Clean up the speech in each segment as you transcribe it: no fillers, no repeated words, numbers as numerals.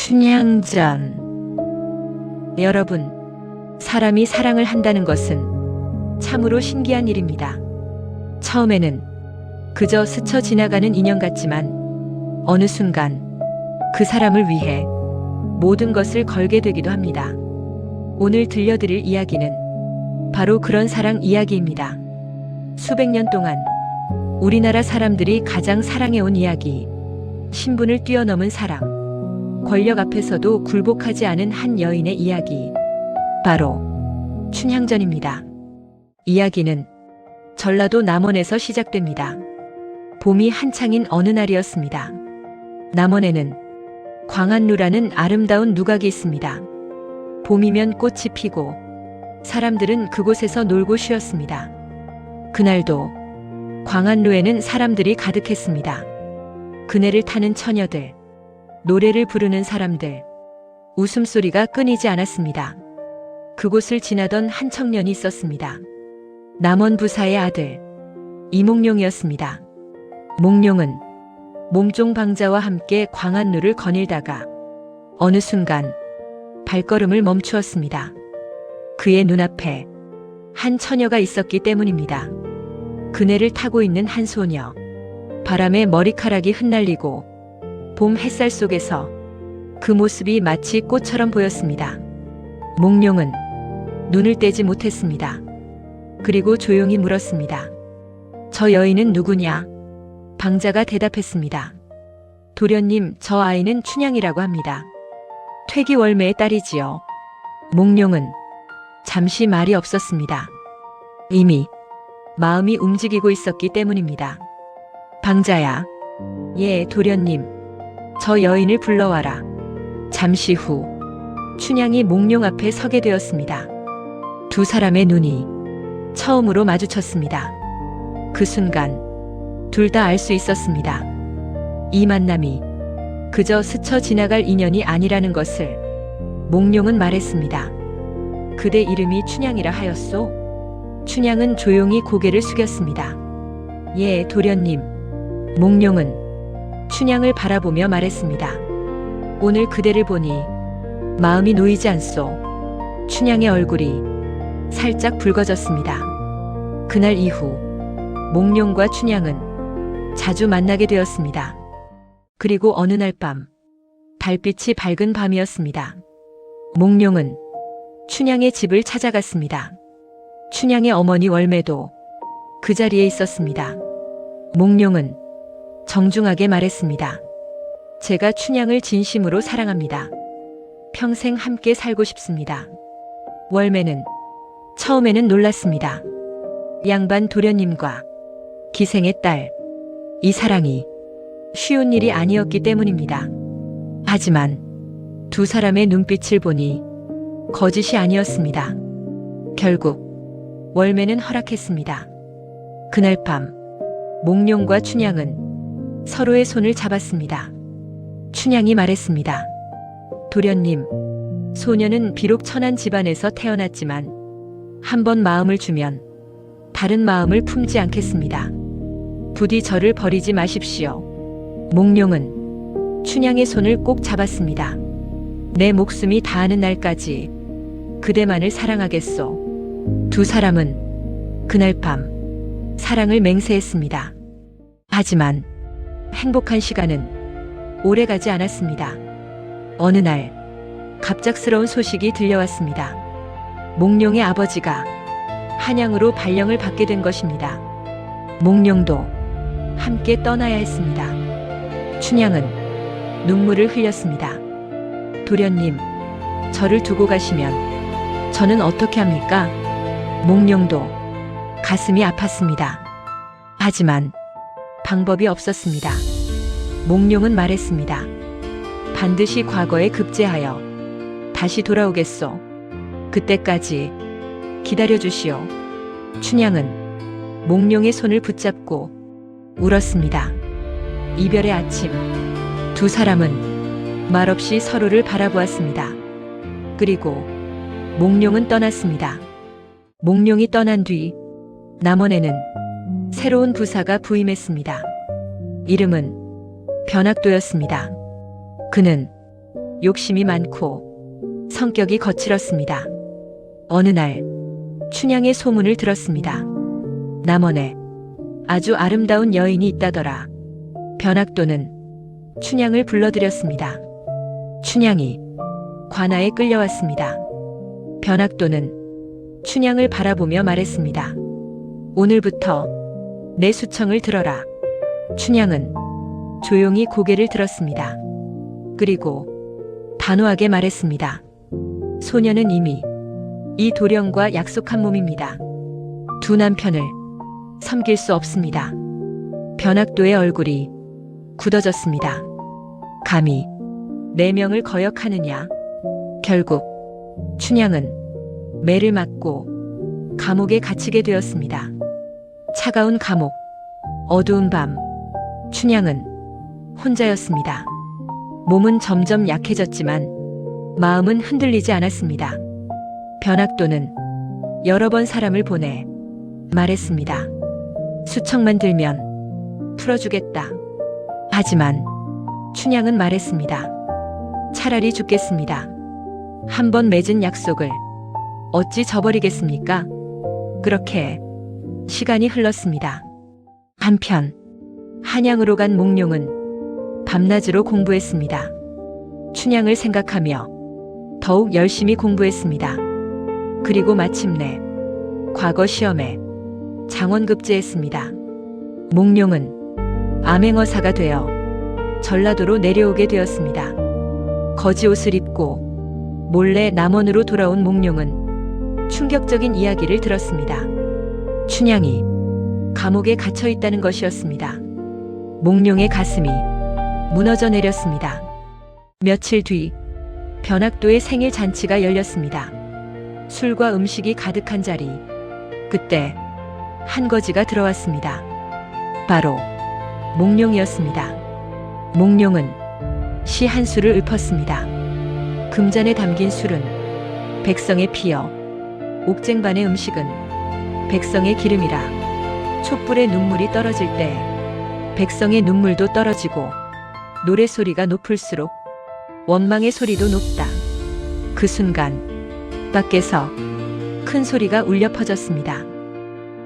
춘향전. 여러분, 사람이 사랑을 한다는 것은 참으로 신기한 일입니다. 처음에는 그저 스쳐 지나가는 인연 같지만 어느 순간 그 사람을 위해 모든 것을 걸게 되기도 합니다. 오늘 들려드릴 이야기는 바로 그런 사랑 이야기입니다. 수백 년 동안 우리나라 사람들이 가장 사랑해온 이야기, 신분을 뛰어넘은 사랑, 권력 앞에서도 굴복하지 않은 한 여인의 이야기, 바로 춘향전입니다. 이야기는 전라도 남원에서 시작됩니다. 봄이 한창인 어느 날이었습니다. 남원에는 광안루라는 아름다운 누각이 있습니다. 봄이면 꽃이 피고 사람들은 그곳에서 놀고 쉬었습니다. 그날도 광안루에는 사람들이 가득했습니다. 그네를 타는 처녀들, 노래를 부르는 사람들, 웃음소리가 끊이지 않았습니다. 그곳을 지나던 한 청년이 있었습니다. 남원 부사의 아들, 이몽룡이었습니다. 몽룡은 몸종 방자와 함께 광안루를 거닐다가 어느 순간 발걸음을 멈추었습니다. 그의 눈앞에 한 처녀가 있었기 때문입니다. 그네를 타고 있는 한 소녀, 바람에 머리카락이 흩날리고 봄 햇살 속에서 그 모습이 마치 꽃처럼 보였습니다. 몽룡은 눈을 떼지 못했습니다. 그리고 조용히 물었습니다. 저 여인은 누구냐? 방자가 대답했습니다. 도련님, 저 아이는 춘향이라고 합니다. 퇴기월매의 딸이지요. 몽룡은 잠시 말이 없었습니다. 이미 마음이 움직이고 있었기 때문입니다. 방자야. 예, 도련님. 저 여인을 불러와라. 잠시 후 춘향이 몽룡 앞에 서게 되었습니다. 두 사람의 눈이 처음으로 마주쳤습니다. 그 순간 둘 다 알 수 있었습니다. 이 만남이 그저 스쳐 지나갈 인연이 아니라는 것을. 몽룡은 말했습니다. 그대 이름이 춘향이라 하였소? 춘향은 조용히 고개를 숙였습니다. 예, 도련님. 몽룡은 춘향을 바라보며 말했습니다. 오늘 그대를 보니 마음이 놓이지 않소. 춘향의 얼굴이 살짝 붉어졌습니다. 그날 이후 몽룡과 춘향은 자주 만나게 되었습니다. 그리고 어느 날 밤, 달빛이 밝은 밤이었습니다. 몽룡은 춘향의 집을 찾아갔습니다. 춘향의 어머니 월매도 그 자리에 있었습니다. 몽룡은 정중하게 말했습니다. 제가 춘향을 진심으로 사랑합니다. 평생 함께 살고 싶습니다. 월매는 처음에는 놀랐습니다. 양반 도련님과 기생의 딸, 이 사랑이 쉬운 일이 아니었기 때문입니다. 하지만 두 사람의 눈빛을 보니 거짓이 아니었습니다. 결국 월매는 허락했습니다. 그날 밤 몽룡과 춘향은 서로의 손을 잡았습니다. 춘향이 말했습니다. 도련님, 소녀는 비록 천한 집안에서 태어났지만 한 번 마음을 주면 다른 마음을 품지 않겠습니다. 부디 저를 버리지 마십시오. 몽룡은 춘향의 손을 꼭 잡았습니다. 내 목숨이 다하는 날까지 그대만을 사랑하겠소. 두 사람은 그날 밤 사랑을 맹세했습니다. 하지만 행복한 시간은 오래가지 않았습니다. 어느 날 갑작스러운 소식이 들려왔습니다. 몽룡의 아버지가 한양으로 발령을 받게 된 것입니다. 몽룡도 함께 떠나야 했습니다. 춘향은 눈물을 흘렸습니다. 도련님, 저를 두고 가시면 저는 어떻게 합니까? 몽룡도 가슴이 아팠습니다. 하지만 방법이 없었습니다. 몽룡은 말했습니다. 반드시 과거에 급제하여 다시 돌아오겠소. 그때까지 기다려주시오. 춘향은 몽룡의 손을 붙잡고 울었습니다. 이별의 아침, 두 사람은 말없이 서로를 바라보았습니다. 그리고 몽룡은 떠났습니다. 몽룡이 떠난 뒤 남원에는 새로운 부사가 부임했습니다. 이름은 변학도였습니다. 그는 욕심이 많고 성격이 거칠었습니다. 어느 날 춘향의 소문을 들었습니다. 남원에 아주 아름다운 여인이 있다더라. 변학도는 춘향을 불러들였습니다. 춘향이 관아에 끌려왔습니다. 변학도는 춘향을 바라보며 말했습니다. 오늘부터 내 수청을 들어라. 춘향은 조용히 고개를 들었습니다. 그리고 단호하게 말했습니다. 소녀는 이미 이 도령과 약속한 몸입니다. 두 남편을 섬길 수 없습니다. 변학도의 얼굴이 굳어졌습니다. 감히 내 명을 거역하느냐. 결국 춘향은 매를 맞고 감옥에 갇히게 되었습니다. 차가운 감옥, 어두운 밤, 춘향은 혼자였습니다. 몸은 점점 약해졌지만 마음은 흔들리지 않았습니다. 변학도는 여러 번 사람을 보내 말했습니다. 수청만 들면 풀어주겠다. 하지만 춘향은 말했습니다. 차라리 죽겠습니다. 한 번 맺은 약속을 어찌 저버리겠습니까? 그렇게 시간이 흘렀습니다. 한편 한양으로 간 몽룡은 밤낮으로 공부했습니다. 춘향을 생각하며 더욱 열심히 공부했습니다. 그리고 마침내 과거 시험에 장원급제했습니다. 몽룡은 암행어사가 되어 전라도로 내려오게 되었습니다. 거지 옷을 입고 몰래 남원으로 돌아온 몽룡은 충격적인 이야기를 들었습니다. 춘향이 감옥에 갇혀 있다는 것이었습니다. 몽룡의 가슴이 무너져 내렸습니다. 며칠 뒤 변학도의 생일 잔치가 열렸습니다. 술과 음식이 가득한 자리. 그때 한 거지가 들어왔습니다. 바로 몽룡이었습니다. 몽룡은 시 한 수를 읊었습니다. 금잔에 담긴 술은 백성의 피여, 옥쟁반의 음식은 백성의 기름이라. 촛불에 눈물이 떨어질 때 백성의 눈물도 떨어지고 노래소리가 높을수록 원망의 소리도 높다. 그 순간 밖에서 큰 소리가 울려 퍼졌습니다.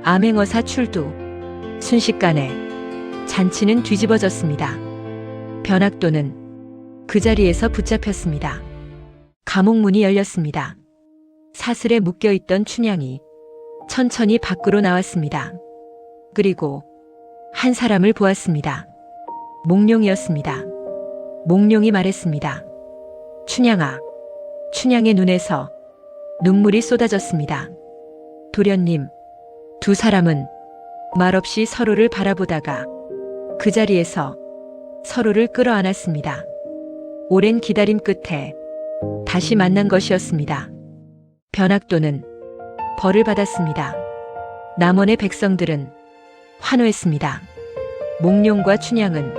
암행어사 출두. 순식간에 잔치는 뒤집어졌습니다. 변학도는 그 자리에서 붙잡혔습니다. 감옥 문이 열렸습니다. 사슬에 묶여있던 춘향이 천천히 밖으로 나왔습니다. 그리고 한 사람을 보았습니다. 몽룡이었습니다. 몽룡이 말했습니다. 춘향아. 춘향의 눈에서 눈물이 쏟아졌습니다. 도련님, 두 사람은 말없이 서로를 바라보다가 그 자리에서 서로를 끌어안았습니다. 오랜 기다림 끝에 다시 만난 것이었습니다. 변학도는 벌을 받았습니다. 남원의 백성들은 환호했습니다. 몽룡과 춘향은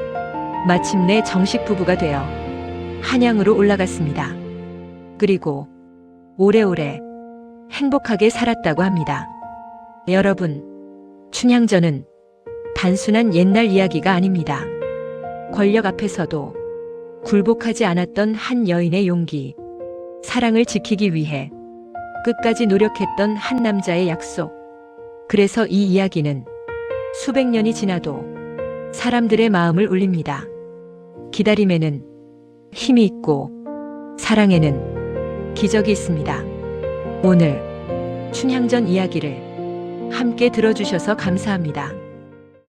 마침내 정식 부부가 되어 한양으로 올라갔습니다. 그리고 오래오래 행복하게 살았다고 합니다. 여러분, 춘향전은 단순한 옛날 이야기가 아닙니다. 권력 앞에서도 굴복하지 않았던 한 여인의 용기, 사랑을 지키기 위해 끝까지 노력했던 한 남자의 약속. 그래서 이 이야기는 수백 년이 지나도 사람들의 마음을 울립니다. 기다림에는 힘이 있고 사랑에는 기적이 있습니다. 오늘 춘향전 이야기를 함께 들어주셔서 감사합니다.